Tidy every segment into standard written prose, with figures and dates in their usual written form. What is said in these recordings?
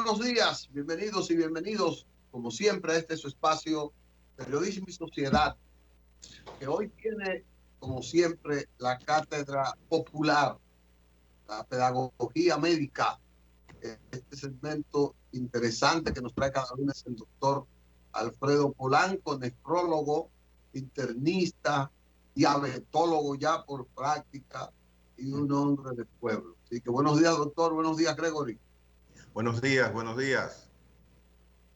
buenos días, bienvenidos y bienvenidos, como siempre, a este su espacio Periodismo y Sociedad, que hoy tiene, como siempre, la cátedra popular, la pedagogía médica, este segmento interesante que nos trae cada lunes el doctor Alfredo Polanco, nefrólogo, internista, diabetólogo ya por práctica y un hombre de pueblo. Así que buenos días, doctor, buenos días, Gregory. Buenos días, buenos días.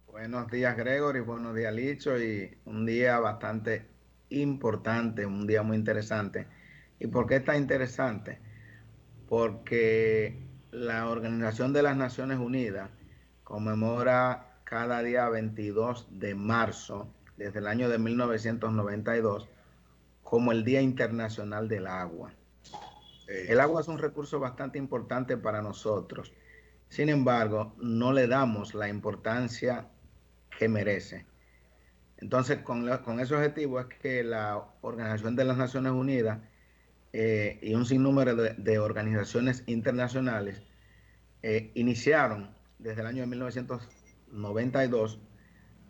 Buenos días, Gregory. Buenos días, Licho. Y un día bastante importante, un día muy interesante. ¿Y por qué está interesante? Porque la Organización de las Naciones Unidas conmemora cada día 22 de marzo, desde el año de 1992, como el Día Internacional del Agua. El agua es un recurso bastante importante para nosotros. Sin embargo, no le damos la importancia que merece. Entonces, con ese objetivo es que la Organización de las Naciones Unidas y un sinnúmero de organizaciones internacionales iniciaron desde el año de 1992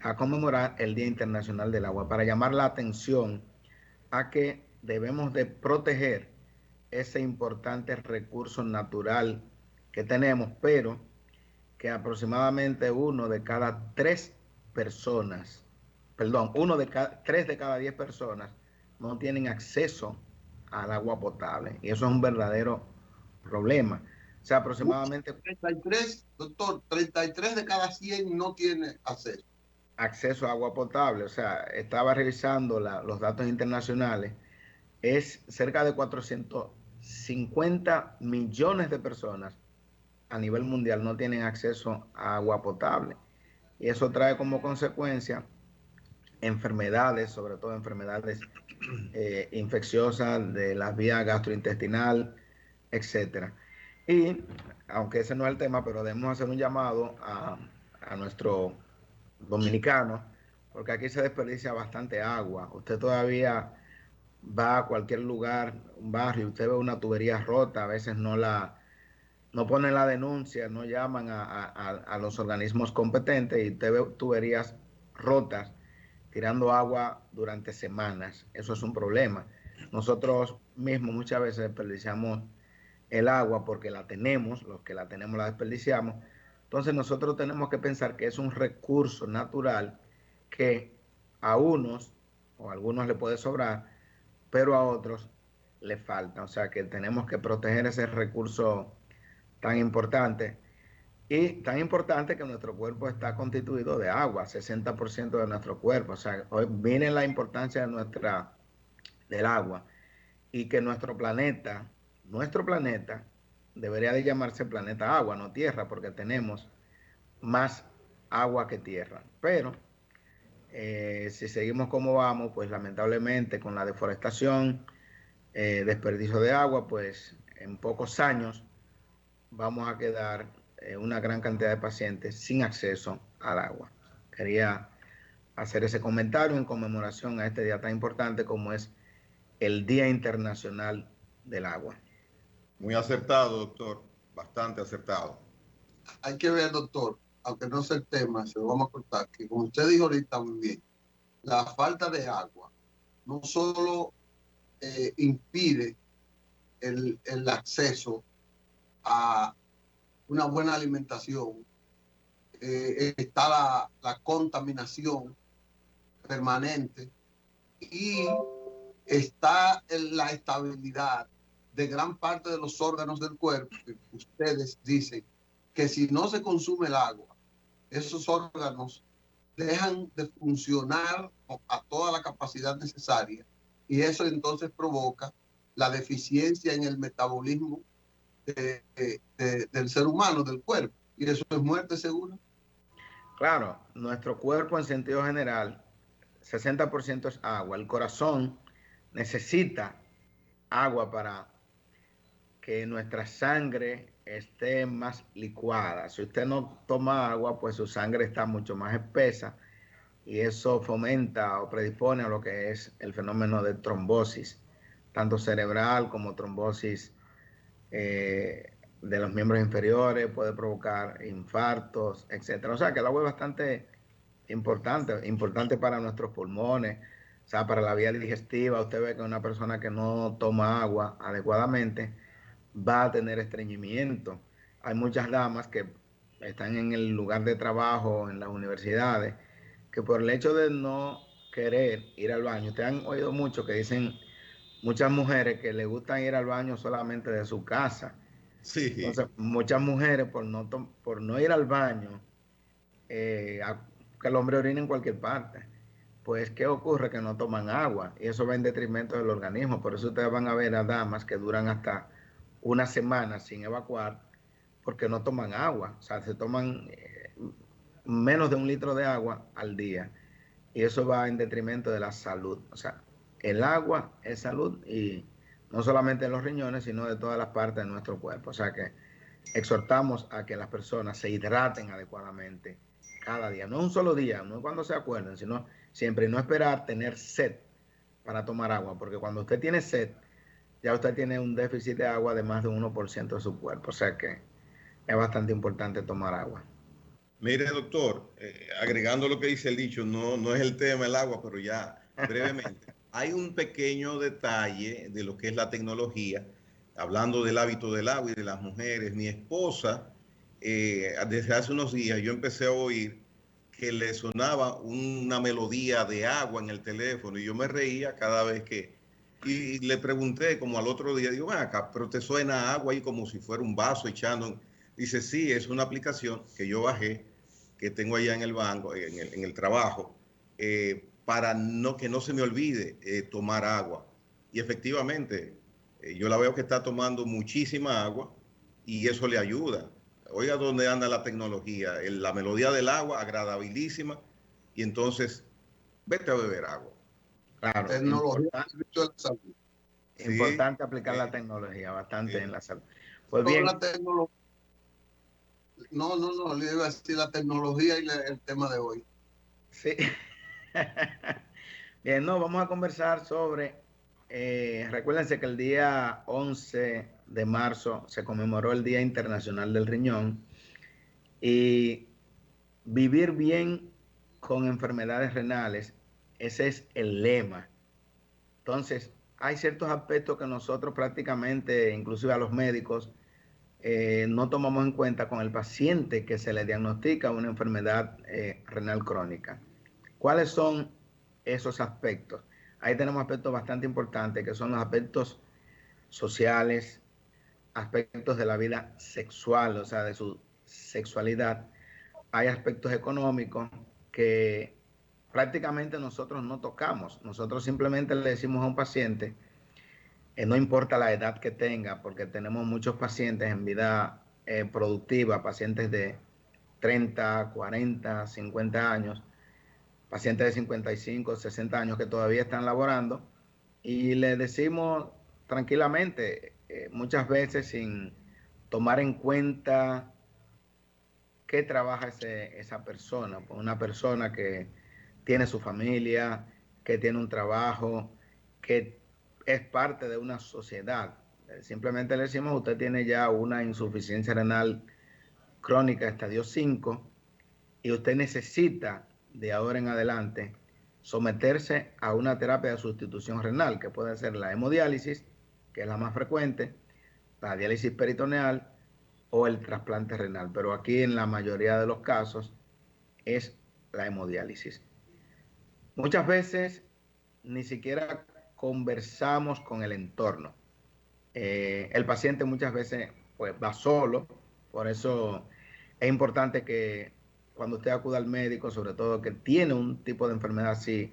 a conmemorar el Día Internacional del Agua para llamar la atención a que debemos de proteger ese importante recurso natural que tenemos, pero que aproximadamente tres de cada 10 personas no tienen acceso al agua potable. Y eso es un verdadero problema. O sea, aproximadamente 33, doctor, 33 de cada 100 no tiene acceso a agua potable. O sea, estaba revisando los datos internacionales. Es cerca de 450 millones de personas a nivel mundial no tienen acceso a agua potable. Y eso trae como consecuencia enfermedades, sobre todo enfermedades infecciosas de las vías gastrointestinal, etcétera. Y aunque ese no es el tema, pero debemos hacer un llamado a nuestro dominicano, porque aquí se desperdicia bastante agua. Usted todavía va a cualquier lugar, un barrio, usted ve una tubería rota, a veces no ponen la denuncia, no llaman a los organismos competentes y usted ve tuberías rotas tirando agua durante semanas. Eso es un problema. Nosotros mismos muchas veces desperdiciamos el agua porque la tenemos, los que la tenemos la desperdiciamos. Entonces nosotros tenemos que pensar que es un recurso natural que a unos o a algunos le puede sobrar, pero a otros le falta. O sea que tenemos que proteger ese recurso tan importante. Y tan importante que nuestro cuerpo está constituido de agua, 60% de nuestro cuerpo. O sea, hoy viene la importancia del agua y que nuestro planeta, debería de llamarse planeta agua, no tierra, porque tenemos más agua que tierra. Pero si seguimos como vamos, pues lamentablemente con la deforestación, desperdicio de agua, pues en pocos años vamos a quedar una gran cantidad de pacientes sin acceso al agua. Quería hacer ese comentario en conmemoración a este día tan importante como es el Día Internacional del Agua. Muy acertado, doctor. Bastante acertado. Hay que ver, doctor, aunque no sea el tema, se lo vamos a cortar, que como usted dijo ahorita muy bien, la falta de agua no solo impide el acceso a una buena alimentación, está la contaminación permanente y está la estabilidad de gran parte de los órganos del cuerpo, que ustedes dicen que si no se consume el agua, esos órganos dejan de funcionar a toda la capacidad necesaria y eso entonces provoca la deficiencia en el metabolismo del ser humano, del cuerpo, y eso es muerte segura. Claro, nuestro cuerpo en sentido general, 60% es agua. El corazón necesita agua para que nuestra sangre esté más licuada. Si usted no toma agua, pues su sangre está mucho más espesa y eso fomenta o predispone a lo que es el fenómeno de trombosis, tanto cerebral como trombosis de los miembros inferiores, puede provocar infartos, etcétera. O sea que el agua es bastante importante para nuestros pulmones, o sea, para la vía digestiva. Usted ve que una persona que no toma agua adecuadamente va a tener estreñimiento. Hay muchas damas que están en el lugar de trabajo, en las universidades, que por el hecho de no querer ir al baño, ustedes han oído mucho que dicen muchas mujeres que les gusta ir al baño solamente de su casa. Sí, Entonces, muchas mujeres por no ir al baño, que el hombre orina en cualquier parte, pues ¿qué ocurre? Que no toman agua y eso va en detrimento del organismo. Por eso ustedes van a ver a damas que duran hasta una semana sin evacuar porque no toman agua. O sea, se toman menos de 1 litro de agua al día y eso va en detrimento de la salud. O sea, el agua es salud y no solamente en los riñones, sino de todas las partes de nuestro cuerpo. O sea que exhortamos a que las personas se hidraten adecuadamente cada día, no un solo día, no cuando se acuerden, sino siempre, y no esperar tener sed para tomar agua, porque cuando usted tiene sed, ya usted tiene un déficit de agua de más de 1% de su cuerpo, o sea que es bastante importante tomar agua. mire, doctor, agregando lo que dice el dicho, no es el tema el agua, pero ya brevemente, hay un pequeño detalle de lo que es la tecnología, hablando del hábito del agua y de las mujeres. Mi esposa, desde hace unos días, yo empecé a oír que le sonaba una melodía de agua en el teléfono y yo me reía cada vez que... Y le pregunté como al otro día, digo, ven acá, pero te suena agua ahí como si fuera un vaso echando. Dice, sí, es una aplicación que yo bajé, que tengo allá en el banco, en el trabajo, para que no se me olvide tomar agua. Y efectivamente, yo la veo que está tomando muchísima agua y eso le ayuda. Oiga dónde anda la tecnología, la melodía del agua, agradabilísima, y entonces vete a beber agua. Claro, Tecnología al servicio de la salud. Sí, importante aplicar la tecnología bastante en sí. la salud. Pues Con bien, la tecnología, no, le iba a decir la tecnología y el tema de hoy. sí. Bien, no, vamos a conversar sobre, recuérdense que el día 11 de marzo se conmemoró el Día Internacional del Riñón y vivir bien con enfermedades renales, ese es el lema. Entonces, hay ciertos aspectos que nosotros prácticamente, inclusive a los médicos, no tomamos en cuenta con el paciente que se le diagnostica una enfermedad renal crónica. ¿Cuáles son esos aspectos? Ahí tenemos aspectos bastante importantes que son los aspectos sociales, aspectos de la vida sexual, o sea, de su sexualidad. Hay aspectos económicos que prácticamente nosotros no tocamos. Nosotros simplemente le decimos a un paciente, no importa la edad que tenga, porque tenemos muchos pacientes en vida productiva, pacientes de 30, 40, 50 años, pacientes de 55, 60 años que todavía están laborando y le decimos tranquilamente, muchas veces sin tomar en cuenta qué trabaja esa persona, pues una persona que tiene su familia, que tiene un trabajo, que es parte de una sociedad. Simplemente le decimos, usted tiene ya una insuficiencia renal crónica estadio 5 y usted necesita de ahora en adelante someterse a una terapia de sustitución renal, que puede ser la hemodiálisis, que es la más frecuente, la diálisis peritoneal o el trasplante renal. Pero aquí en la mayoría de los casos es la hemodiálisis. Muchas veces ni siquiera conversamos con el entorno. El paciente muchas veces pues va solo, por eso es importante que cuando usted acuda al médico, sobre todo que tiene un tipo de enfermedad así,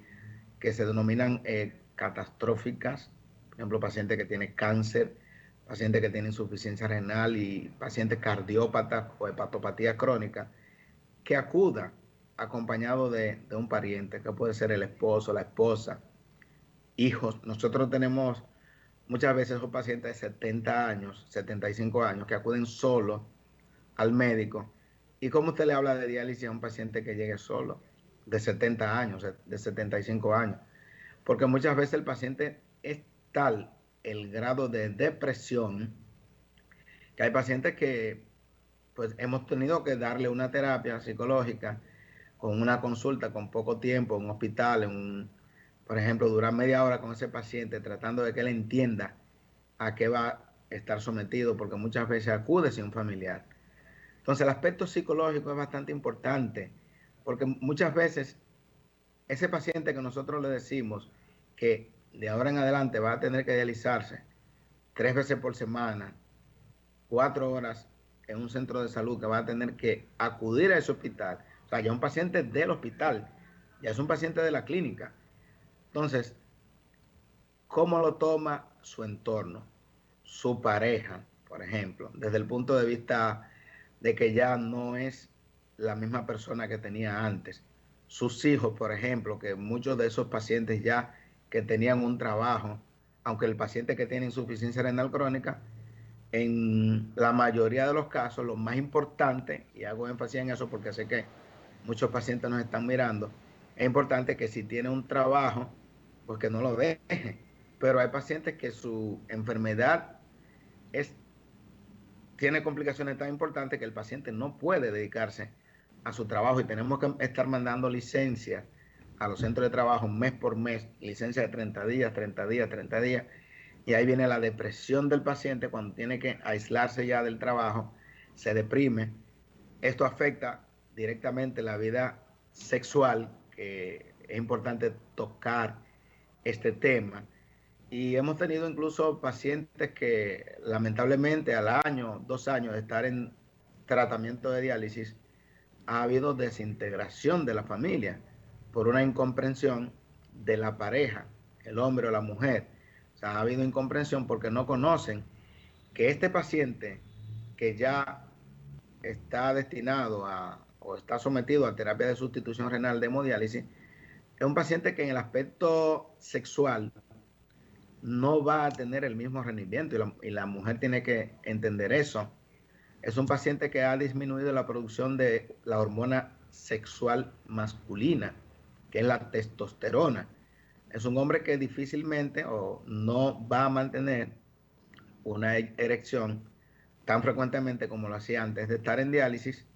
que se denominan catastróficas, por ejemplo, paciente que tiene cáncer, paciente que tiene insuficiencia renal y pacientes cardiópatas o hepatopatía crónica, que acuda acompañado de un pariente, que puede ser el esposo, la esposa, hijos. Nosotros tenemos muchas veces esos pacientes de 70 años, 75 años, que acuden solos al médico. ¿Y cómo usted le habla de diálisis a un paciente que llegue solo, de 70 años, de 75 años? Porque muchas veces el paciente es tal el grado de depresión que hay pacientes que pues hemos tenido que darle una terapia psicológica con una consulta con poco tiempo en un hospital, por ejemplo, durar media hora con ese paciente tratando de que él entienda a qué va a estar sometido, porque muchas veces acude sin un familiar. Entonces el aspecto psicológico es bastante importante, porque muchas veces ese paciente que nosotros le decimos que de ahora en adelante va a tener que dializarse 3 veces por semana, 4 horas en un centro de salud, que va a tener que acudir a ese hospital, o sea, ya un paciente del hospital, ya es un paciente de la clínica. Entonces, ¿cómo lo toma su entorno? Su pareja, por ejemplo, desde el punto de vista de que ya no es la misma persona que tenía antes. Sus hijos, por ejemplo, que muchos de esos pacientes ya que tenían un trabajo, aunque el paciente que tiene insuficiencia renal crónica, en la mayoría de los casos, lo más importante, y hago énfasis en eso porque sé que muchos pacientes nos están mirando, es importante que si tiene un trabajo, pues que no lo deje. Pero hay pacientes que su enfermedad es, tiene complicaciones tan importantes que el paciente no puede dedicarse a su trabajo y tenemos que estar mandando licencias a los centros de trabajo mes por mes, licencia de 30 días, 30 días, 30 días, y ahí viene la depresión del paciente cuando tiene que aislarse ya del trabajo, se deprime. Esto afecta directamente la vida sexual, que es importante tocar este tema. Y hemos tenido incluso pacientes que lamentablemente al año, 2 años de estar en tratamiento de diálisis, ha habido desintegración de la familia por una incomprensión de la pareja, el hombre o la mujer. O sea, ha habido incomprensión porque no conocen que este paciente que ya está destinado o está sometido a terapia de sustitución renal de hemodiálisis es un paciente que en el aspecto sexual no va a tener el mismo rendimiento y la mujer tiene que entender eso. Es un paciente que ha disminuido la producción de la hormona sexual masculina, que es la testosterona. Es un hombre que difícilmente o no va a mantener una erección tan frecuentemente como lo hacía antes de estar en diálisis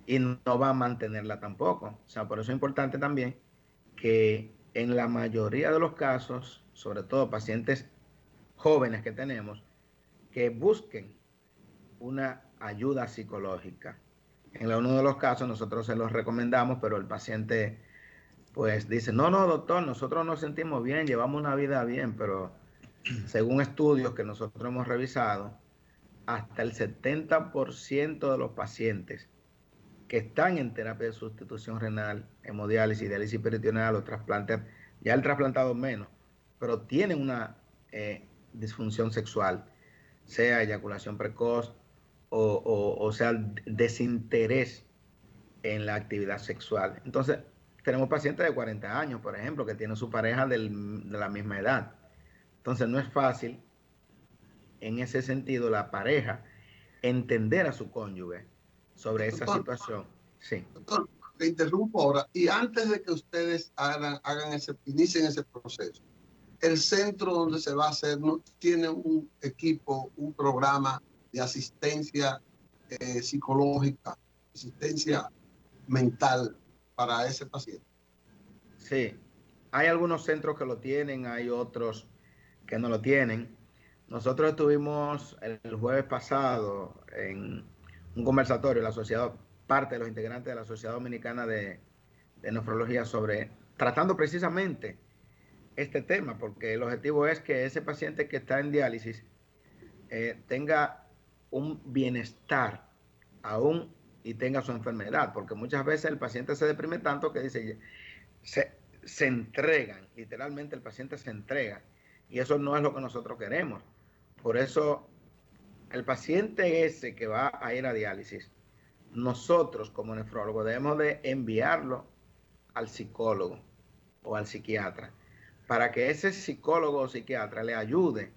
y no va a mantenerla tampoco. O sea, por eso es importante también que en la mayoría de los casos, sobre todo pacientes jóvenes que tenemos, que busquen una ayuda psicológica. En uno de los casos nosotros se los recomendamos, pero el paciente pues dice, no, no, doctor, nosotros nos sentimos bien, llevamos una vida bien, pero según estudios que nosotros hemos revisado, hasta el 70% de los pacientes que están en terapia de sustitución renal, hemodiálisis, diálisis peritoneal o trasplantes, ya el trasplantado menos, pero tienen una disfunción sexual, sea eyaculación precoz o sea desinterés en la actividad sexual. Entonces, tenemos pacientes de 40 años, por ejemplo, que tienen su pareja de la misma edad. Entonces, no es fácil en ese sentido la pareja entender a su cónyuge sobre esa Doctor, situación. Sí. doctor, te interrumpo ahora. Y antes de que ustedes inicien ese proceso, el centro donde se va a hacer no tiene un equipo, un programa de asistencia psicológica, asistencia mental para ese paciente. Sí, hay algunos centros que lo tienen, hay otros que no lo tienen. Nosotros estuvimos el jueves pasado en un conversatorio, la sociedad, parte de los integrantes de la Sociedad Dominicana de Nefrología, sobre tratando precisamente este tema, porque el objetivo es que ese paciente que está en diálisis tenga un bienestar aún y tenga su enfermedad, porque muchas veces el paciente se deprime tanto que dice, se entregan, literalmente el paciente se entrega, y eso no es lo que nosotros queremos. Por eso, el paciente ese que va a ir a diálisis, nosotros como nefrólogos debemos de enviarlo al psicólogo o al psiquiatra, para que ese psicólogo o psiquiatra le ayude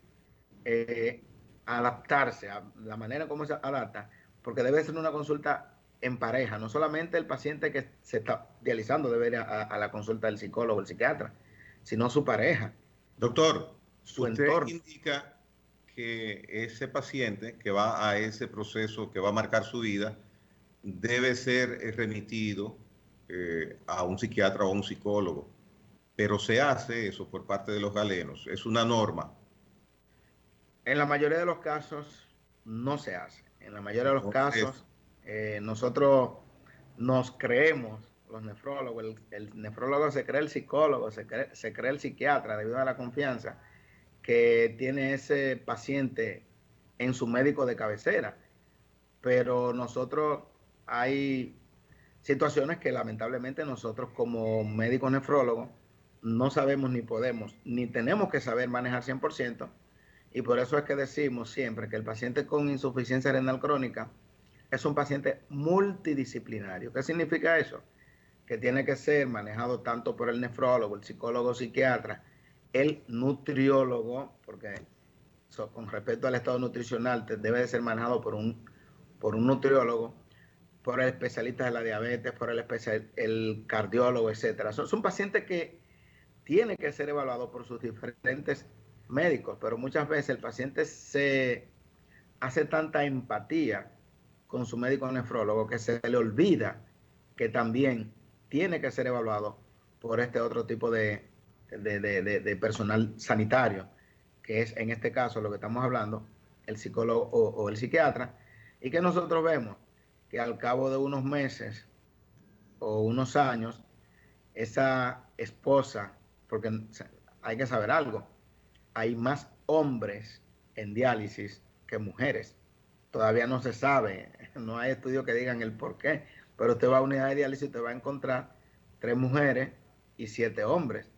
a adaptarse a la manera como se adapta, porque debe ser una consulta en pareja, no solamente el paciente que se está dializando debe ir a la consulta del psicólogo o el psiquiatra, sino su pareja, Doctor, su usted entorno. indica que ese paciente que va a ese proceso que va a marcar su vida debe ser remitido a un psiquiatra o a un psicólogo, pero se hace eso por parte de los galenos, es una norma. En la mayoría de los casos no se hace. En la mayoría de los Entonces, casos nosotros nos creemos, los nefrólogos, el nefrólogo se cree el psicólogo, se cree el psiquiatra debido a la confianza que tiene ese paciente en su médico de cabecera. Pero nosotros hay situaciones que lamentablemente nosotros como médicos nefrólogos no sabemos ni podemos, ni tenemos que saber manejar 100%, y por eso es que decimos siempre que el paciente con insuficiencia renal crónica es un paciente multidisciplinario. ¿Qué significa eso? Que tiene que ser manejado tanto por el nefrólogo, el psicólogo, psiquiatra, el nutriólogo, porque con respecto al estado nutricional debe de ser manejado por un nutriólogo, por el especialista de la diabetes, por el cardiólogo, etcétera. Son pacientes que tienen que ser evaluados por sus diferentes médicos, pero muchas veces el paciente se hace tanta empatía con su médico nefrólogo que se le olvida que también tiene que ser evaluado por este otro tipo de personal sanitario, que es en este caso lo que estamos hablando, el psicólogo o el psiquiatra, y que nosotros vemos que al cabo de unos meses o unos años, esa esposa, porque hay que saber algo, hay más hombres en diálisis que mujeres. Todavía no se sabe, no hay estudios que digan el por qué, pero usted va a una unidad de diálisis y usted va a encontrar 3 mujeres y 7 hombres.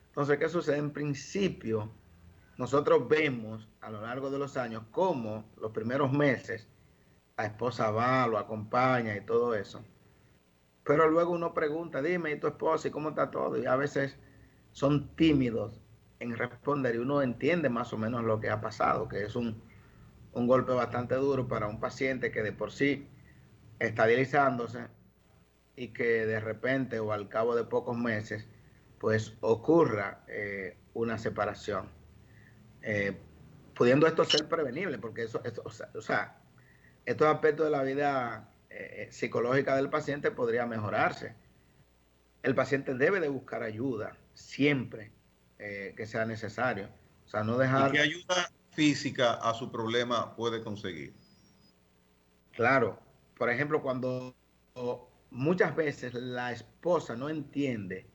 Entonces, ¿qué sucede? En principio, nosotros vemos a lo largo de los años cómo los primeros meses la esposa va, lo acompaña y todo eso. Pero luego uno pregunta, dime, ¿y tu esposa y cómo está todo? Y a veces son tímidos en responder y uno entiende más o menos lo que ha pasado, que es un golpe bastante duro para un paciente que de por sí está dializándose y que de repente o al cabo de pocos meses pues ocurra una separación. Eh, Pudiendo esto ser prevenible, porque o sea, estos aspectos de la vida psicológica del paciente podría mejorarse. El paciente debe de buscar ayuda siempre que sea necesario. O sea, no ¿y qué dejar, ayuda física a su problema puede conseguir? claro, por ejemplo, cuando muchas veces la esposa no entiende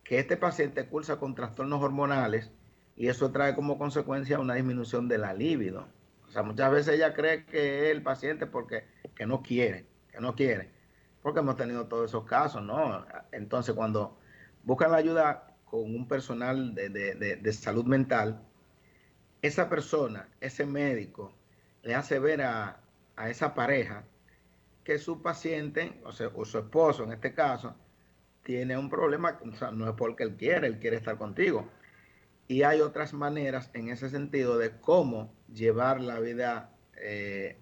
que este paciente cursa con trastornos hormonales y eso trae como consecuencia una disminución de la libido. O sea, muchas veces ella cree que es el paciente porque que no quiere, porque hemos tenido todos esos casos, ¿no? Entonces, cuando buscan la ayuda con un personal de salud mental, esa persona, ese médico, le hace ver a esa pareja que su paciente, o su esposo en este caso, tiene un problema, o sea, no es porque él quiere estar contigo. Y hay otras maneras en ese sentido de cómo llevar la vida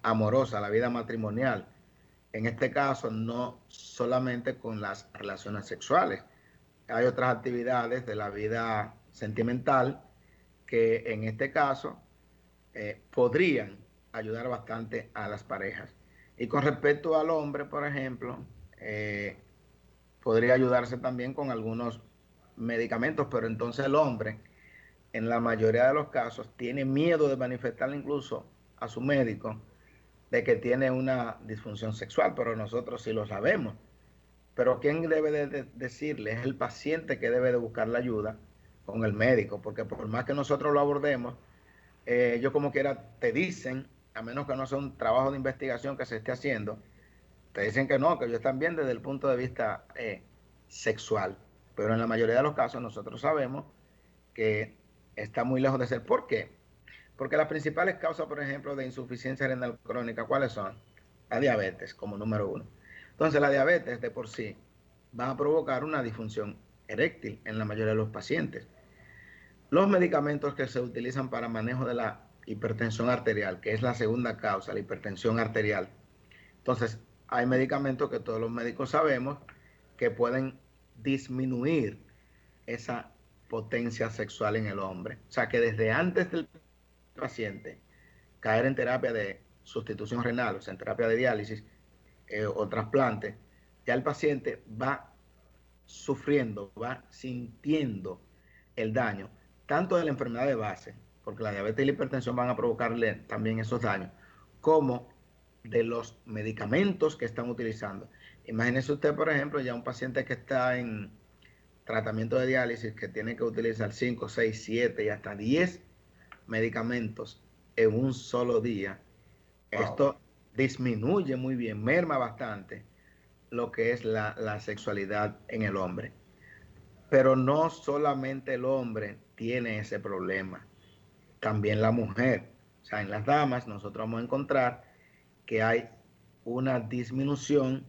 amorosa, la vida matrimonial. En este caso, no solamente con las relaciones sexuales. Hay otras actividades de la vida sentimental que en este caso podrían ayudar bastante a las parejas. Y con respecto al hombre, por ejemplo, podría ayudarse también con algunos medicamentos, pero entonces el hombre, en la mayoría de los casos, tiene miedo de manifestarle incluso a su médico de que tiene una disfunción sexual, pero nosotros sí lo sabemos. Pero ¿quién debe de decirle? Es el paciente que debe de buscar la ayuda con el médico, porque por más que nosotros lo abordemos, ellos como quiera te dicen, a menos que no sea un trabajo de investigación que se esté haciendo, te dicen que no, que ellos están bien desde el punto de vista sexual. Pero en la mayoría de los casos nosotros sabemos que está muy lejos de ser. ¿Por qué? Porque las principales causas, por ejemplo, de insuficiencia renal crónica, ¿cuáles son? La diabetes como número uno. Entonces la diabetes de por sí va a provocar una disfunción eréctil en la mayoría de los pacientes. Los medicamentos que se utilizan para manejo de la hipertensión arterial, que es la segunda causa, la hipertensión arterial. Entonces, hay medicamentos que todos los médicos sabemos que pueden disminuir esa potencia sexual en el hombre. O sea, que desde antes del paciente caer en terapia de sustitución renal, o sea, en terapia de diálisis o trasplante, ya el paciente va sufriendo, va sintiendo el daño, tanto de la enfermedad de base, porque la diabetes y la hipertensión van a provocarle también esos daños, como de los medicamentos que están utilizando. Imagínese usted, por ejemplo, ya un paciente que está en tratamiento de diálisis, que tiene que utilizar 5, 6, 7 y hasta 10 medicamentos en un solo día. Wow. Esto disminuye muy bien, merma bastante lo que es la sexualidad en el hombre. Pero no solamente el hombre tiene ese problema, también la mujer. O sea, en las damas nosotros vamos a encontrar que hay una disminución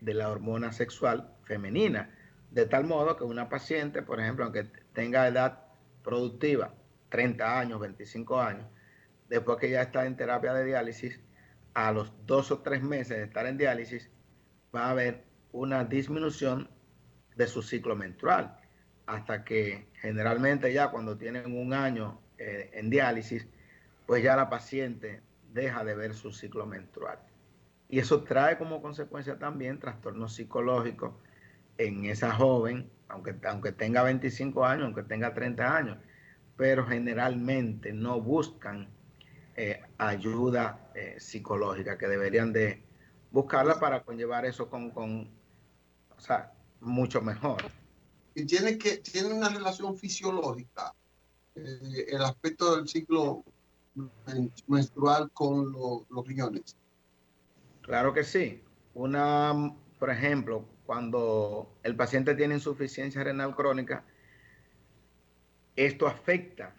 de la hormona sexual femenina, de tal modo que una paciente, por ejemplo, aunque tenga edad productiva, 30 años, 25 años, después que ya está en terapia de diálisis, a los 2 o 3 meses de estar en diálisis, va a haber una disminución de su ciclo menstrual, hasta que generalmente ya cuando tienen un año en diálisis, pues ya la paciente deja de ver su ciclo menstrual. Y eso trae como consecuencia también trastornos psicológicos en esa joven, aunque tenga 25 años, aunque tenga 30 años, pero generalmente no buscan ayuda psicológica, que deberían de buscarla para conllevar eso o sea, mucho mejor. Y tiene una relación fisiológica, el aspecto del ciclo menstrual con los riñones. Claro que sí. Por ejemplo, cuando el paciente tiene insuficiencia renal crónica, esto afecta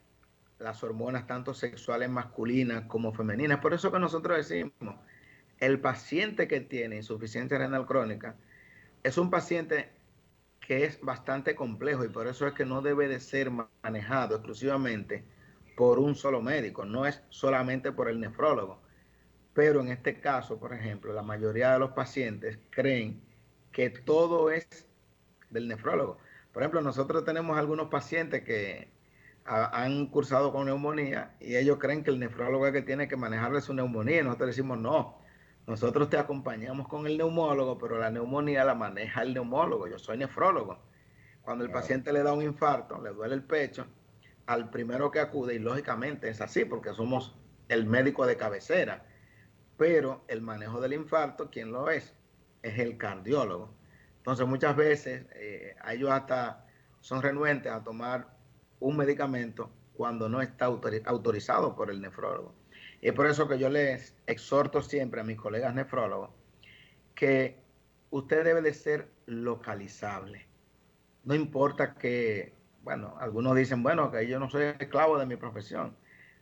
las hormonas tanto sexuales masculinas como femeninas. Por eso que nosotros decimos, el paciente que tiene insuficiencia renal crónica es un paciente que es bastante complejo y por eso es que no debe de ser manejado exclusivamente por un solo médico, no es solamente por el nefrólogo. Pero en este caso, por ejemplo, la mayoría de los pacientes creen que todo es del nefrólogo. Por ejemplo, nosotros tenemos algunos pacientes que han cursado con neumonía y ellos creen que el nefrólogo es que tiene que manejarle su neumonía. Nosotros decimos, no, nosotros te acompañamos con el neumólogo, pero la neumonía la maneja el neumólogo. Yo soy nefrólogo. Cuando el paciente le da un infarto, le duele el pecho, al primero que acude, y lógicamente es así porque somos el médico de cabecera, pero el manejo del infarto, ¿quién lo es? Es el cardiólogo. Entonces muchas veces ellos hasta son renuentes a tomar un medicamento cuando no está autorizado por el nefrólogo. Y es por eso que yo les exhorto siempre a mis colegas nefrólogos que usted debe de ser localizable. No importa que, bueno, algunos dicen, bueno, que yo no soy esclavo de mi profesión.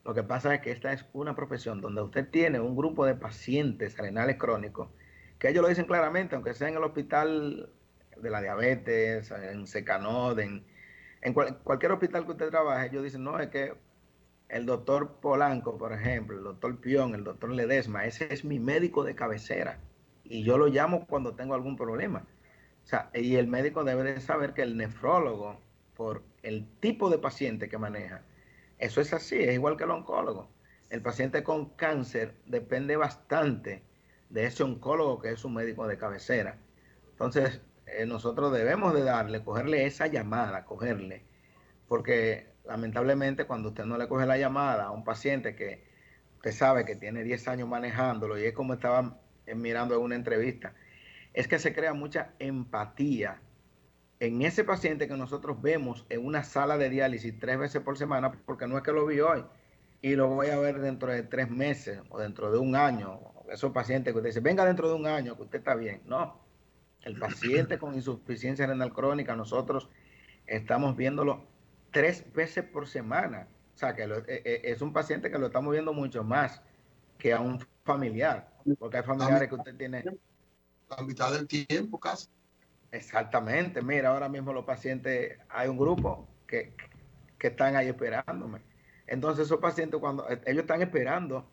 Lo que pasa es que esta es una profesión donde usted tiene un grupo de pacientes renales crónicos, que ellos lo dicen claramente, aunque sea en el hospital de la diabetes, en Secanod, cualquier hospital que usted trabaje, ellos dicen, no, es que el doctor Polanco, por ejemplo, el doctor Pion, el doctor Ledesma, ese es mi médico de cabecera y yo lo llamo cuando tengo algún problema. O sea, y el médico debe de saber que el nefrólogo, por el tipo de paciente que maneja, eso es así, es igual que el oncólogo. El paciente con cáncer depende bastante de ese oncólogo que es su médico de cabecera. Entonces, nosotros debemos de cogerle esa llamada, porque lamentablemente cuando usted no le coge la llamada a un paciente que usted sabe que tiene 10 años manejándolo, y es como estaba mirando en una entrevista, es que se crea mucha empatía en ese paciente que nosotros vemos en una sala de diálisis 3 veces por semana, porque no es que lo vi hoy y lo voy a ver dentro de 3 meses o dentro de un año. Esos pacientes que usted dice, venga dentro de un año que usted está bien. No, el paciente con insuficiencia renal crónica, nosotros estamos viéndolo 3 veces por semana. O sea, que es un paciente que lo estamos viendo mucho más que a un familiar, porque hay familiares que usted tiene. La mitad del tiempo casi. Exactamente, mira, ahora mismo los pacientes, hay un grupo que están ahí esperándome. Entonces esos pacientes, cuando ellos están esperando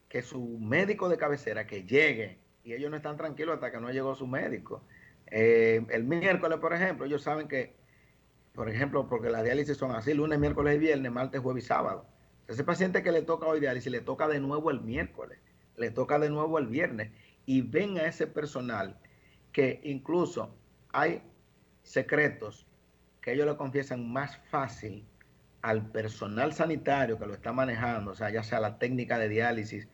que su médico de cabecera que llegue, y ellos no están tranquilos hasta que no llegó su médico. El miércoles, por ejemplo, ellos saben que, por ejemplo, porque las diálisis son así, lunes, miércoles y viernes, martes, jueves y sábado. Ese paciente que le toca hoy diálisis, le toca de nuevo el miércoles, le toca de nuevo el viernes, y ven a ese personal que incluso hay secretos que ellos le confiesan más fácil al personal sanitario que lo está manejando, o sea, ya sea la técnica de diálisis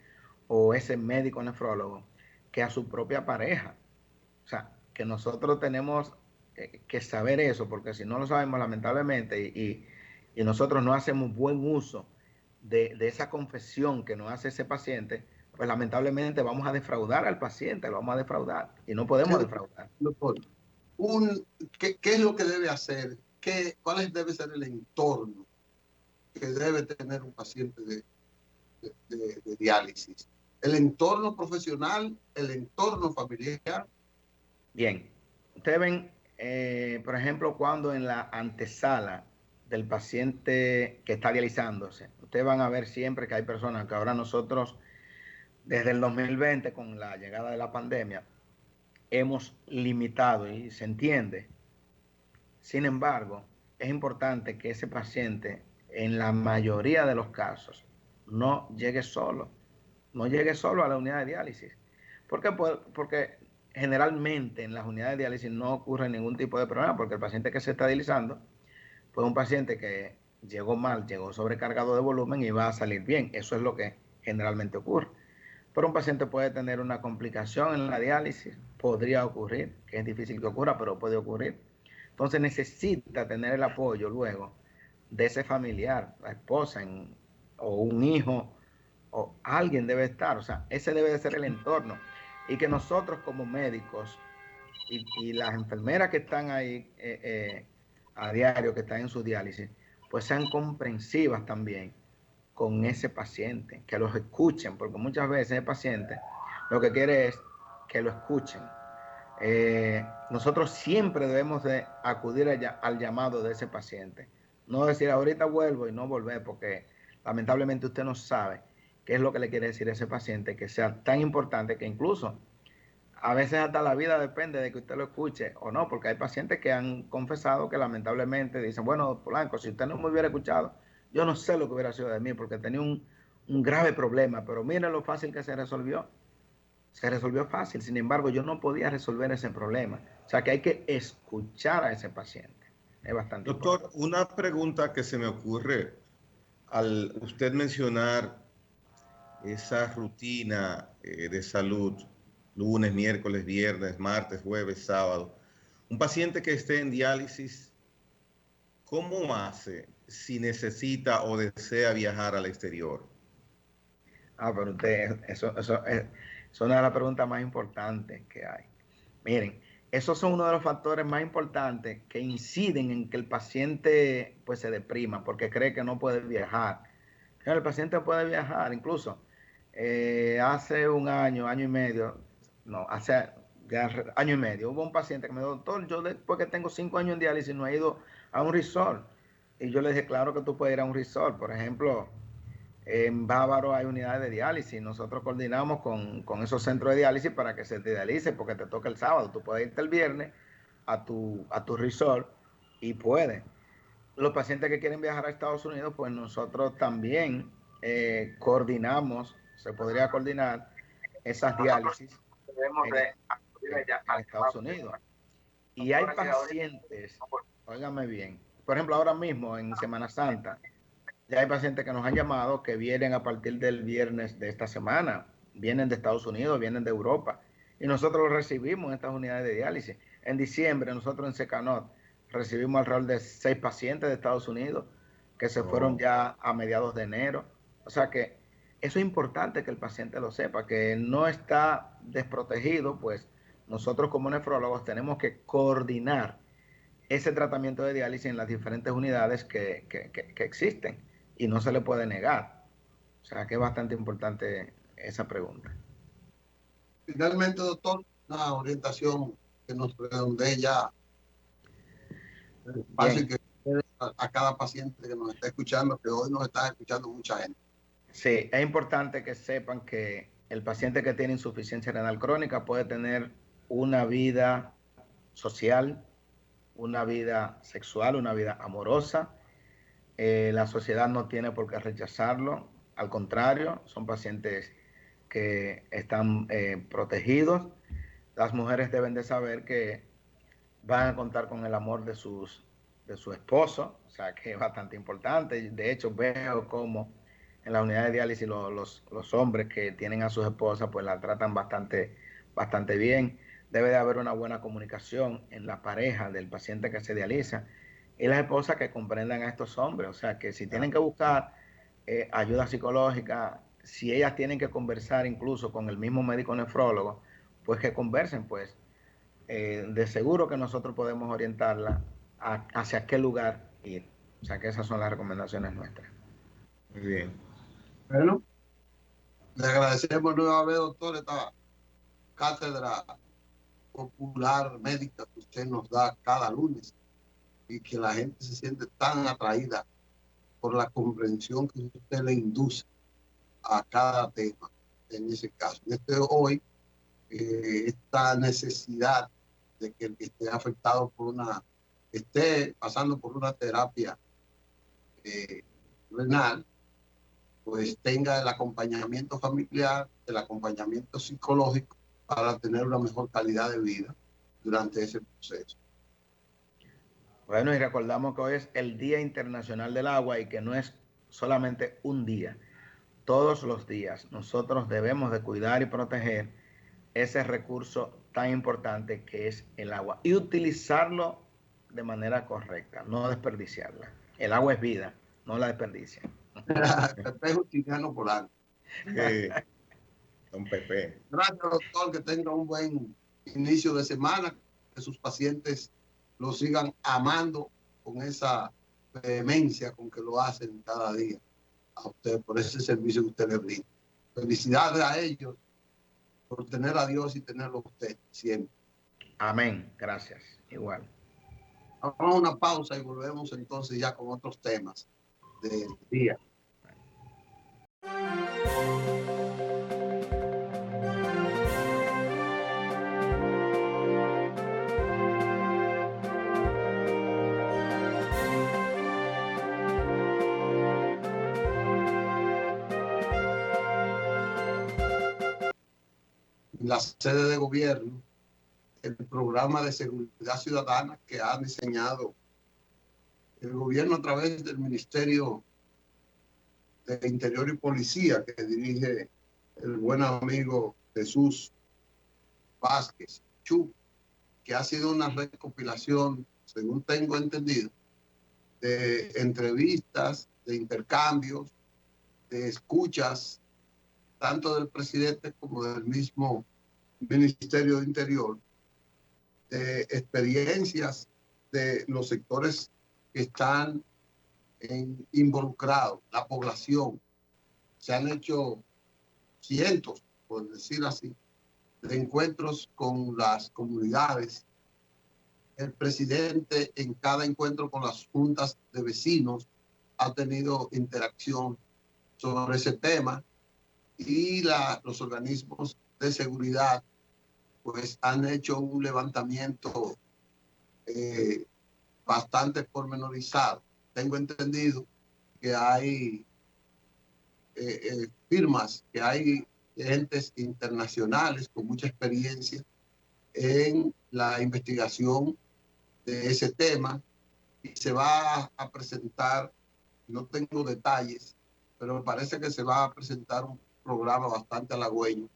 o ese médico nefrólogo, que a su propia pareja. O sea, que nosotros tenemos que saber eso, porque si no lo sabemos, lamentablemente, y nosotros no hacemos buen uso de esa confesión que nos hace ese paciente, pues lamentablemente vamos a defraudar al paciente, lo vamos a defraudar, y no podemos defraudar. Doctor, ¿qué es lo que debe hacer? ¿Cuál debe ser el entorno que debe tener un paciente de diálisis? ¿El entorno profesional, el entorno familiar? Bien, ustedes ven, por ejemplo, cuando en la antesala del paciente que está dializándose, ustedes van a ver siempre que hay personas que ahora nosotros, desde el 2020, con la llegada de la pandemia, hemos limitado y se entiende. Sin embargo, es importante que ese paciente, en la mayoría de los casos, no llegue solo, no llegue solo a la unidad de diálisis. ¿Por qué? Porque generalmente en las unidades de diálisis no ocurre ningún tipo de problema, porque el paciente que se está dializando fue un paciente que llegó mal, llegó sobrecargado de volumen y va a salir bien. Eso es lo que generalmente ocurre. Pero un paciente puede tener una complicación en la diálisis, podría ocurrir, que es difícil que ocurra, pero puede ocurrir. Entonces necesita tener el apoyo luego de ese familiar, la esposa o un hijo, o alguien debe estar, o sea, ese debe de ser el entorno. Y que nosotros como médicos y las enfermeras que están ahí a diario, que están en su diálisis, pues sean comprensivas también con ese paciente, que los escuchen, porque muchas veces el paciente lo que quiere es que lo escuchen. Nosotros siempre debemos de acudir al llamado de ese paciente. No decir ahorita vuelvo y no volver, porque lamentablemente usted no sabe qué es lo que le quiere decir a ese paciente, que sea tan importante que incluso a veces hasta la vida depende de que usted lo escuche o no, porque hay pacientes que han confesado que lamentablemente dicen, bueno, Polanco, si usted no me hubiera escuchado, yo no sé lo que hubiera sido de mí, porque tenía un grave problema, pero mire lo fácil que se resolvió. Se resolvió fácil, sin embargo, yo no podía resolver ese problema. O sea que hay que escuchar a ese paciente. Es bastante Doctor, importante. una pregunta que se me ocurre al usted mencionar esa rutina de salud, lunes, miércoles, viernes, martes, jueves, sábado. Un paciente que esté en diálisis, ¿cómo hace si necesita o desea viajar al exterior? Pero usted, eso es una de las preguntas más importantes que hay. Miren, esos son uno de los factores más importantes que inciden en que el paciente pues se deprima porque cree que no puede viajar. Pero el paciente puede viajar, incluso hace un año, año y medio, no, hace ya año y medio, hubo un paciente que me dijo, doctor, yo después que tengo 5 años en diálisis no he ido a un resort. Y yo le dije, claro que tú puedes ir a un resort. Por ejemplo, en Bávaro hay unidades de diálisis. Nosotros coordinamos con esos centros de diálisis para que se te dialice porque te toca el sábado. Tú puedes irte el viernes a tu resort y puedes. Los pacientes que quieren viajar a Estados Unidos, pues nosotros también coordinamos, se podría coordinar esas diálisis en Estados Unidos. Y hay pacientes, óigame bien, por ejemplo, ahora mismo en Semana Santa, ya hay pacientes que nos han llamado que vienen a partir del viernes de esta semana, vienen de Estados Unidos, vienen de Europa, y nosotros los recibimos en estas unidades de diálisis. En diciembre, nosotros en Secanot recibimos alrededor de 6 pacientes de Estados Unidos que se fueron ya a mediados de enero. O sea que eso es importante que el paciente lo sepa, que no está desprotegido, pues nosotros como nefrólogos tenemos que coordinar ese tratamiento de diálisis en las diferentes unidades que existen y no se le puede negar. O sea que es bastante importante esa pregunta. Finalmente, doctor, una orientación que nos redondee ya el espacio que a cada paciente que nos está escuchando, que hoy nos está escuchando mucha gente. Sí, es importante que sepan que el paciente que tiene insuficiencia renal crónica puede tener una vida social, una vida sexual, una vida amorosa, La sociedad no tiene por qué rechazarlo, al contrario, son pacientes que están protegidos. Las mujeres deben de saber que van a contar con el amor de su esposo, o sea que es bastante importante. De hecho, veo como en la unidad de diálisis los hombres que tienen a sus esposas pues la tratan bastante bien. Debe de haber una buena comunicación en la pareja del paciente que se dializa y las esposas que comprendan a estos hombres, o sea que si tienen que buscar ayuda psicológica, si ellas tienen que conversar incluso con el mismo médico nefrólogo, pues que conversen, pues de seguro que nosotros podemos orientarla hacia qué lugar ir. O sea que esas son las recomendaciones nuestras. Muy bien. Bueno, le agradecemos nuevamente, doctor, esta cátedra popular médica que usted nos da cada lunes y que la gente se siente tan atraída por la comprensión que usted le induce a cada tema. En ese caso, hoy, esta necesidad de que el que esté afectado por esté pasando por una terapia renal, pues tenga el acompañamiento familiar, el acompañamiento psicológico para tener una mejor calidad de vida durante ese proceso. Bueno, y recordamos que hoy es el Día Internacional del Agua y que no es solamente un día. Todos los días nosotros debemos de cuidar y proteger ese recurso tan importante que es el agua y utilizarlo de manera correcta, no desperdiciarla. El agua es vida, no la desperdicien. Pepe Justiniano Polanco. Don Pepe. Gracias, doctor, que tenga un buen inicio de semana, que sus pacientes lo sigan amando con esa vehemencia con que lo hacen cada día a usted por ese servicio que usted le brinda. Felicidades a ellos por tener a Dios y tenerlo a usted siempre. Amén. Gracias. Igual. Vamos a una pausa y volvemos entonces ya con otros temas del día. En la sede de gobierno, el programa de seguridad ciudadana que ha diseñado el gobierno a través del Ministerio de Interior y Policía que dirige el buen amigo Jesús Vázquez Chu, que ha sido una recopilación, según tengo entendido, de entrevistas, de intercambios, de escuchas, tanto del presidente como del mismo Ministerio de Interior, de experiencias de los sectores que están involucrados, la población. Se han hecho cientos, por decir así, de encuentros con las comunidades. El presidente en cada encuentro con las juntas de vecinos ha tenido interacción sobre ese tema y los organismos de seguridad pues han hecho un levantamiento bastante pormenorizado. Tengo entendido que hay firmas, que hay entes internacionales con mucha experiencia en la investigación de ese tema y se va a presentar, no tengo detalles, pero me parece que se va a presentar un programa bastante halagüeño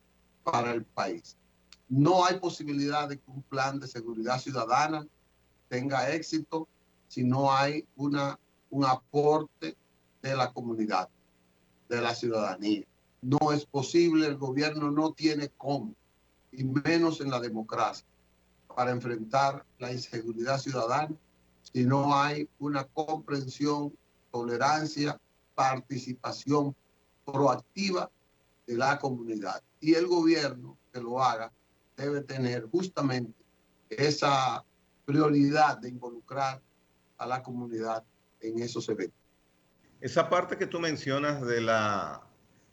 para el país. No hay posibilidad de que un plan de seguridad ciudadana tenga éxito si no hay un aporte de la comunidad, de la ciudadanía. No es posible, el gobierno no tiene cómo, y menos en la democracia, para enfrentar la inseguridad ciudadana si no hay una comprensión, tolerancia, participación proactiva de la comunidad. Y el gobierno que lo haga debe tener justamente esa prioridad de involucrar a la comunidad en esos eventos. Esa parte que tú mencionas de la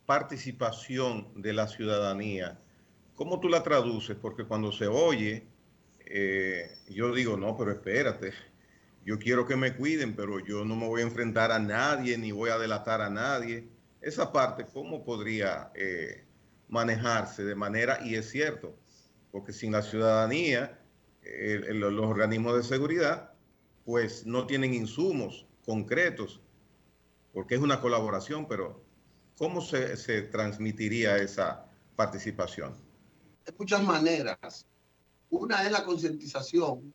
participación de la ciudadanía, ¿cómo tú la traduces? Porque cuando se oye, yo digo, no, pero espérate, yo quiero que me cuiden, pero yo no me voy a enfrentar a nadie ni voy a delatar a nadie. Esa parte, ¿cómo podría manejarse de manera, y es cierto, porque sin la ciudadanía, los organismos de seguridad, pues no tienen insumos concretos, porque es una colaboración, pero ¿cómo se transmitiría esa participación? De muchas maneras. Una es la concientización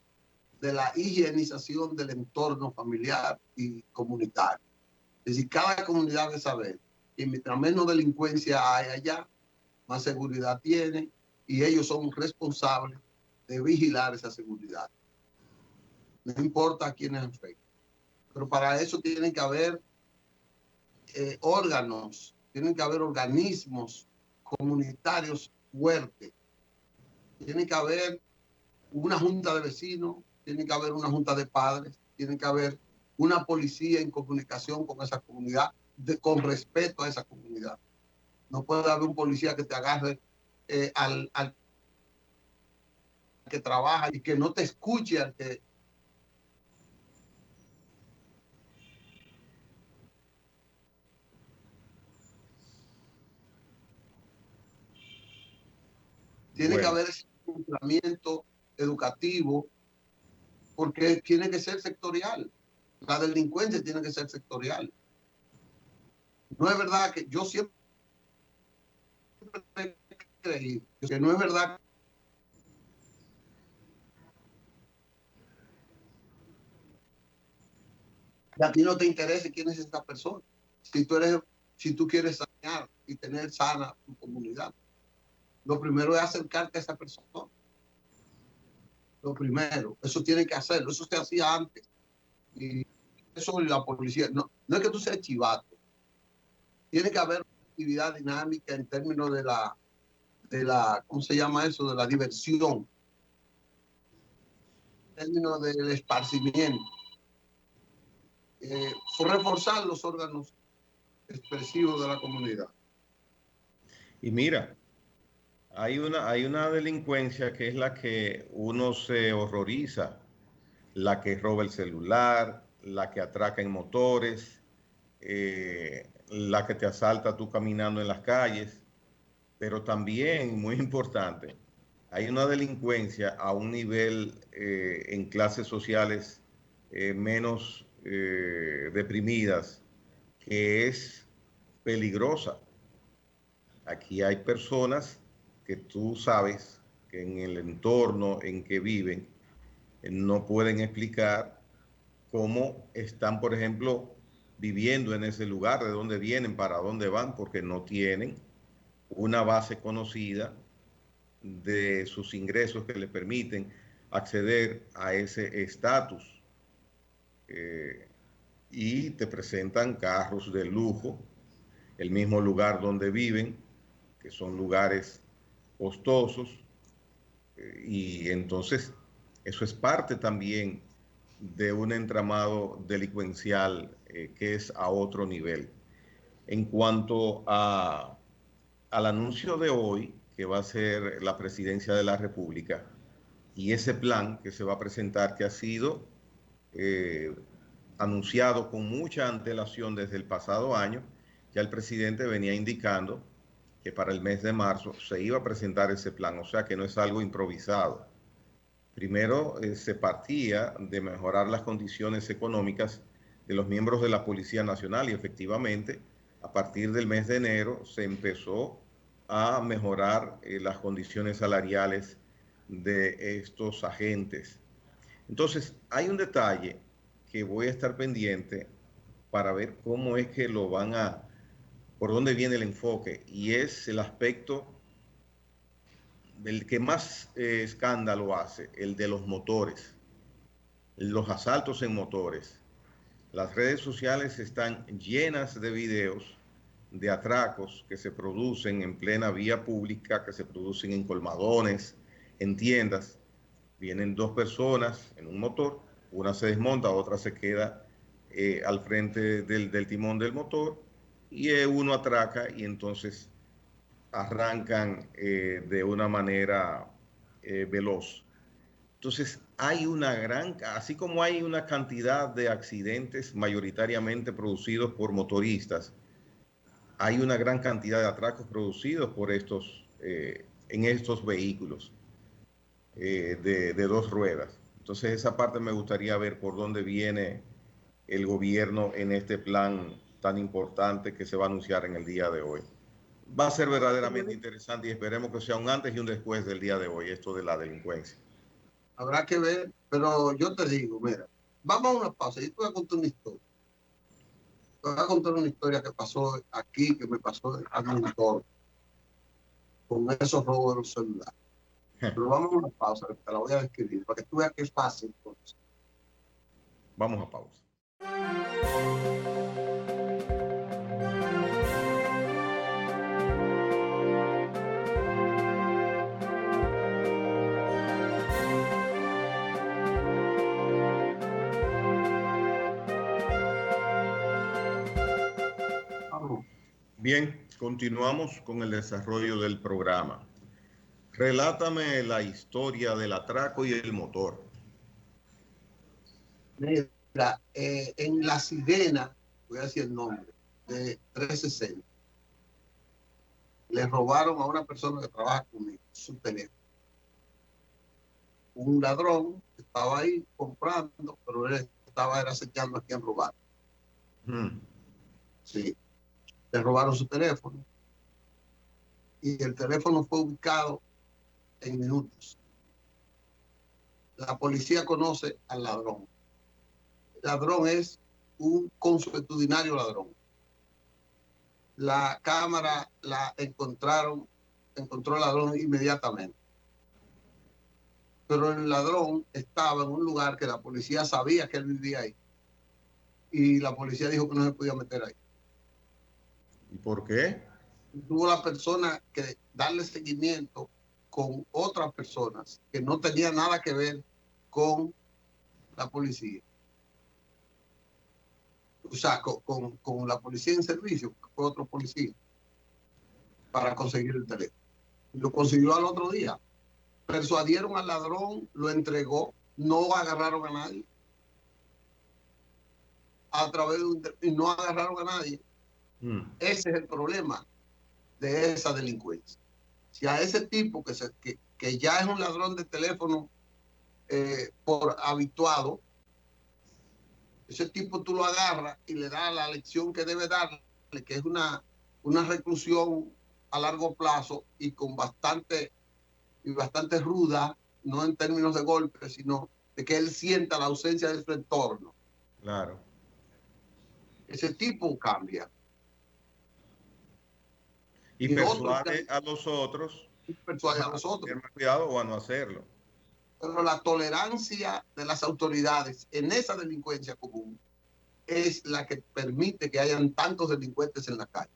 de la higienización del entorno familiar y comunitario. Es decir, cada comunidad debe saber que mientras menos delincuencia hay allá, más seguridad tiene y ellos son responsables de vigilar esa seguridad. No importa a quiénes afecten. Pero para eso tienen que haber órganos, tienen que haber organismos comunitarios fuertes. Tiene que haber una junta de vecinos, tiene que haber una junta de padres, tiene que haber una policía en comunicación con esa comunidad, con respeto a esa comunidad. No puede haber un policía que te agarre al que trabaja y que no te escuche al que... Tiene que Bueno, haber ese funcionamiento educativo porque tiene que ser sectorial. La delincuencia tiene que ser sectorial. No es verdad que yo siempre he creído que no es verdad que a ti no te interese quién es esta persona. Si tú quieres sanear y tener sana tu comunidad, lo primero es acercarte a esa persona. Lo primero, eso tiene que hacerlo. Eso se hacía antes. Y eso la policía, no es que tú seas chivato. Tiene que haber una actividad dinámica en términos ¿cómo se llama eso? De la diversión, en términos del esparcimiento. Reforzar los órganos expresivos de la comunidad. y mira, hay una delincuencia que es la que uno se horroriza, la que roba el celular, la que atraca en motores, la que te asalta tú caminando en las calles, pero también, muy importante, hay una delincuencia a un nivel en clases sociales menos deprimidas que es peligrosa. Aquí hay personas que tú sabes que en el entorno en que viven no pueden explicar cómo están, por ejemplo, viviendo en ese lugar, de dónde vienen, para dónde van, porque no tienen una base conocida de sus ingresos que les permiten acceder a ese estatus. Eh, y te presentan carros de lujo, el mismo lugar donde viven, que son lugares costosos, y entonces eso es parte también de un entramado delincuencial que es a otro nivel. En cuanto al anuncio de hoy, que va a ser la presidencia de la República, y ese plan que se va a presentar, que ha sido eh, anunciado con mucha antelación desde el pasado año, ya el presidente venía indicando que para el mes de marzo se iba a presentar ese plan, o sea que no es algo improvisado. Primero se partía de mejorar las condiciones económicas de los miembros de la Policía Nacional y efectivamente a partir del mes de enero se empezó a mejorar las condiciones salariales de estos agentes. Entonces, hay un detalle que voy a estar pendiente para ver cómo es que lo van por dónde viene el enfoque, y es el aspecto del que más escándalo hace, el de los motores, los asaltos en motores. Las redes sociales están llenas de videos de atracos que se producen en plena vía pública, que se producen en colmadones, en tiendas. Vienen dos personas en un motor, una se desmonta, otra se queda al frente del timón del motor y uno atraca y entonces arrancan de una manera veloz. Entonces, hay una gran, así como hay una cantidad de accidentes mayoritariamente producidos por motoristas, hay una gran cantidad de atracos producidos por en estos vehículos de dos ruedas. Entonces, esa parte me gustaría ver por dónde viene el gobierno en este plan tan importante que se va a anunciar en el día de hoy. Va a ser verdaderamente interesante y esperemos que sea un antes y un después del día de hoy, esto de la delincuencia. Habrá que ver, pero yo te digo, mira, vamos a una pausa. Yo te voy a contar una historia. Te voy a contar una historia que pasó aquí, que me pasó a mi entorno, con esos robos de los celulares. Pero vamos a una pausa, te la voy a describir, para que tú veas que es fácil. Entonces. Vamos a pausa. Bien, continuamos con el desarrollo del programa. Relátame la historia del atraco y el motor. Mira, en La Sirena, voy a decir el nombre, de 360, le robaron a una persona que trabaja conmigo su teléfono. Un ladrón estaba ahí comprando, pero él estaba acechando a quien robar. Sí, le robaron su teléfono y el teléfono fue ubicado en minutos. La policía conoce al ladrón. El ladrón es un consuetudinario ladrón. La cámara encontró al ladrón inmediatamente. Pero el ladrón estaba en un lugar que la policía sabía que él vivía ahí. Y la policía dijo que no se podía meter ahí. ¿Y por qué? Tuvo la persona que darle seguimiento con otras personas que no tenían nada que ver con la policía. O sea, con la policía en servicio, que fue otro policía, para conseguir el teléfono. Y lo consiguió al otro día. Persuadieron al ladrón, lo entregó, no agarraron a nadie. Y no agarraron a nadie. Ese es el problema de esa delincuencia. Si a ese tipo que ya es un ladrón de teléfono por habituado, ese tipo tú lo agarras y le das la lección que debe darle, que es una reclusión a largo plazo y bastante ruda, no en términos de golpe, sino de que él sienta la ausencia de su entorno. Claro. Ese tipo cambia. Y persuade a los otros. Persuade a los otros. Tener más cuidado o a no hacerlo. Pero la tolerancia de las autoridades en esa delincuencia común es la que permite que hayan tantos delincuentes en la calle.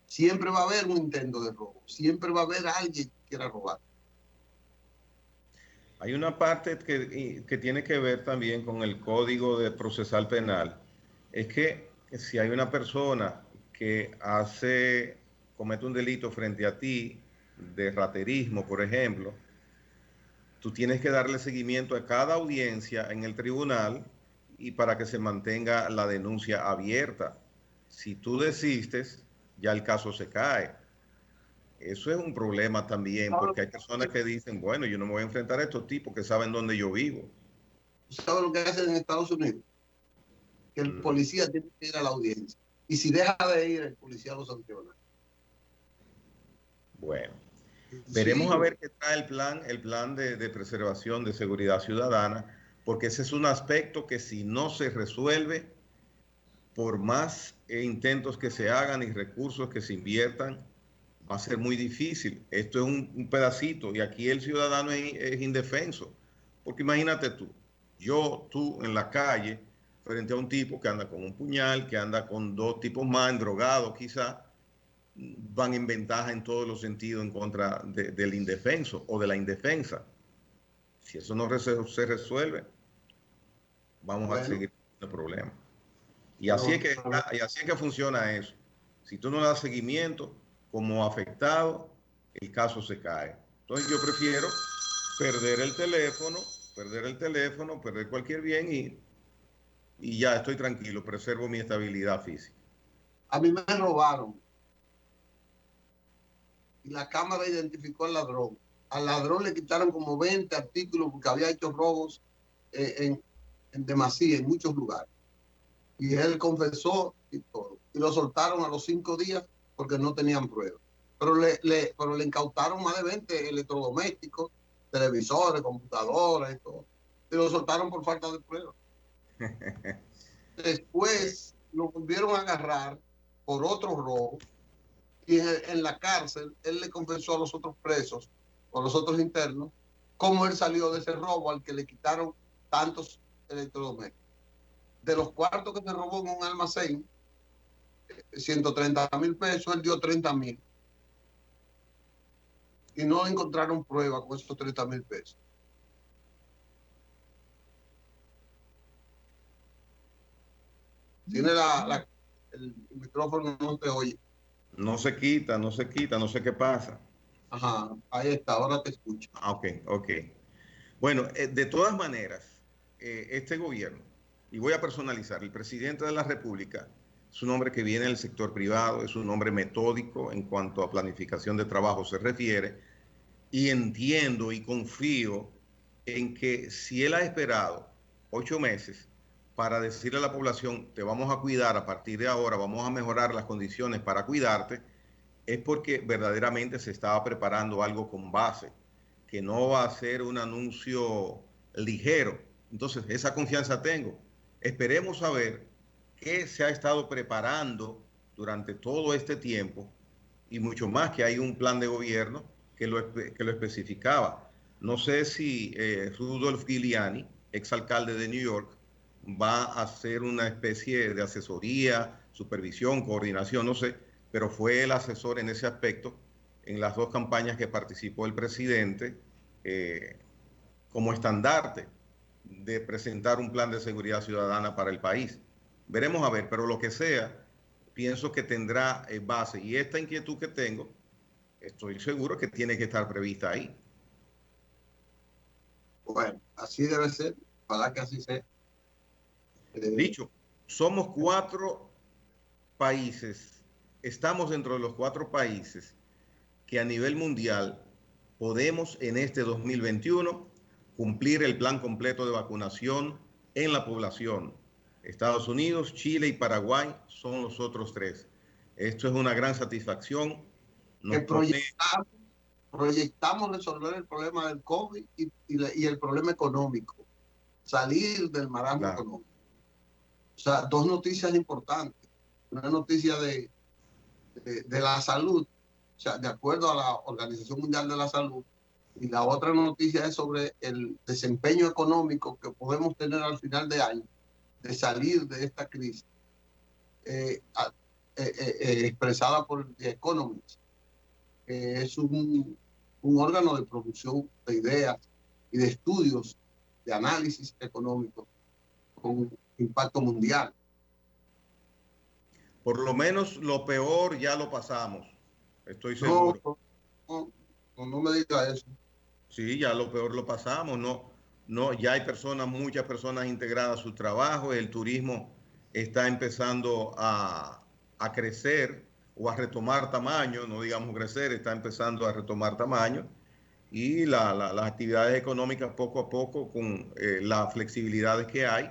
Siempre va a haber un intento de robo, siempre va a haber alguien que quiera robar. Hay una parte que tiene que ver también con el Código de Procesal Penal. Es que si hay una persona que comete un delito frente a ti, de raterismo, por ejemplo, tú tienes que darle seguimiento a cada audiencia en el tribunal y para que se mantenga la denuncia abierta. Si tú desistes, ya el caso se cae. Eso es un problema también, porque hay personas que dicen, bueno, yo no me voy a enfrentar a estos tipos que saben dónde yo vivo. ¿Sabes lo que hacen en Estados Unidos? Que el policía tiene que ir a la audiencia. Y si deja de ir, el policía lo sanciona. Bueno, veremos a ver qué trae el plan de preservación de seguridad ciudadana, porque ese es un aspecto que si no se resuelve, por más intentos que se hagan y recursos que se inviertan, va a ser muy difícil. Esto es un pedacito y aquí el ciudadano es indefenso. Porque imagínate tú en la calle, frente a un tipo que anda con un puñal, que anda con dos tipos más, drogados quizá, van en ventaja en todos los sentidos en contra del indefenso o de la indefensa. Si eso no se resuelve, vamos a seguir el problema. Y así es que funciona eso. Si tú no das seguimiento como afectado, el caso se cae. Entonces yo prefiero perder el teléfono, perder cualquier bien y ya estoy tranquilo, preservo mi estabilidad física. A mí me robaron y la cámara identificó al ladrón. Al ladrón le quitaron como 20 artículos porque había hecho robos en demasía en muchos lugares. Y él confesó y todo. Y lo soltaron a los 5 días porque no tenían pruebas. Pero le incautaron más de 20 electrodomésticos, televisores, computadoras y todo. Y lo soltaron por falta de pruebas. Después lo volvieron a agarrar por otro robo y en la cárcel él le confesó a los otros presos o a los otros internos cómo él salió de ese robo al que le quitaron tantos electrodomésticos. De los cuartos que se robó en un almacén, 130,000 pesos, él dio 30,000. Y no encontraron prueba con esos 30,000 pesos. Tiene el micrófono, no te oye. No se quita, no se quita, no sé qué pasa. Ajá, ahí está, ahora te escucho. Ok, ok. Bueno, de todas maneras, este gobierno, y voy a personalizar, el presidente de la República es un hombre que viene del sector privado, es un hombre metódico en cuanto a planificación de trabajo se refiere, y entiendo y confío en que si él ha esperado 8 meses para decirle a la población, te vamos a cuidar a partir de ahora, vamos a mejorar las condiciones para cuidarte, es porque verdaderamente se estaba preparando algo con base, que no va a ser un anuncio ligero. Entonces, esa confianza tengo. Esperemos a ver qué se ha estado preparando durante todo este tiempo y mucho más, que hay un plan de gobierno que lo especificaba. No sé si Rudolph Giuliani, exalcalde de New York, va a hacer una especie de asesoría, supervisión, coordinación, no sé, pero fue el asesor en ese aspecto en las dos campañas que participó el presidente como estandarte de presentar un plan de seguridad ciudadana para el país. Veremos a ver, pero lo que sea, pienso que tendrá base. Y esta inquietud que tengo, estoy seguro que tiene que estar prevista ahí. Bueno, así debe ser, ojalá que así sea. Dicho, somos 4 países, estamos dentro de los 4 países que a nivel mundial podemos en este 2021 cumplir el plan completo de vacunación en la población. Estados Unidos, Chile y Paraguay son los otros 3. Esto es una gran satisfacción. Nos pone... proyectamos resolver el problema del COVID y el problema económico, salir del marasmo Claro. económico. O sea, 2 noticias importantes. Una noticia de la salud, o sea, de acuerdo a la Organización Mundial de la Salud, y la otra noticia es sobre el desempeño económico que podemos tener al final de año, de salir de esta crisis, expresada por The Economist, que es un órgano de producción de ideas y de estudios de análisis económico con impacto mundial. Por lo menos lo peor ya lo pasamos, estoy seguro. No me diga eso. Sí, ya lo peor lo pasamos, ya hay muchas personas integradas a su trabajo, el turismo está empezando a crecer o a retomar tamaño, no digamos crecer, está empezando a retomar tamaño y las actividades económicas poco a poco con las flexibilidades que hay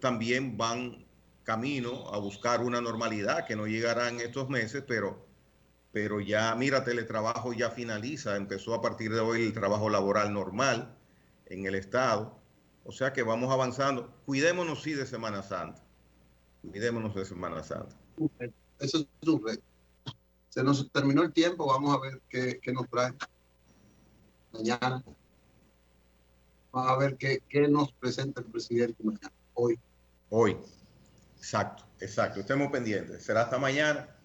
también van camino a buscar una normalidad que no llegará en estos meses, pero ya, mira, teletrabajo ya finaliza, empezó a partir de hoy el trabajo laboral normal en el Estado, o sea que vamos avanzando. Cuidémonos sí de Semana Santa, cuidémonos de Semana Santa. Eso es un reto. Se nos terminó el tiempo, vamos a ver qué nos trae mañana. Vamos a ver qué nos presenta el presidente mañana, hoy. Hoy, exacto, exacto. Estemos pendientes. Será hasta mañana.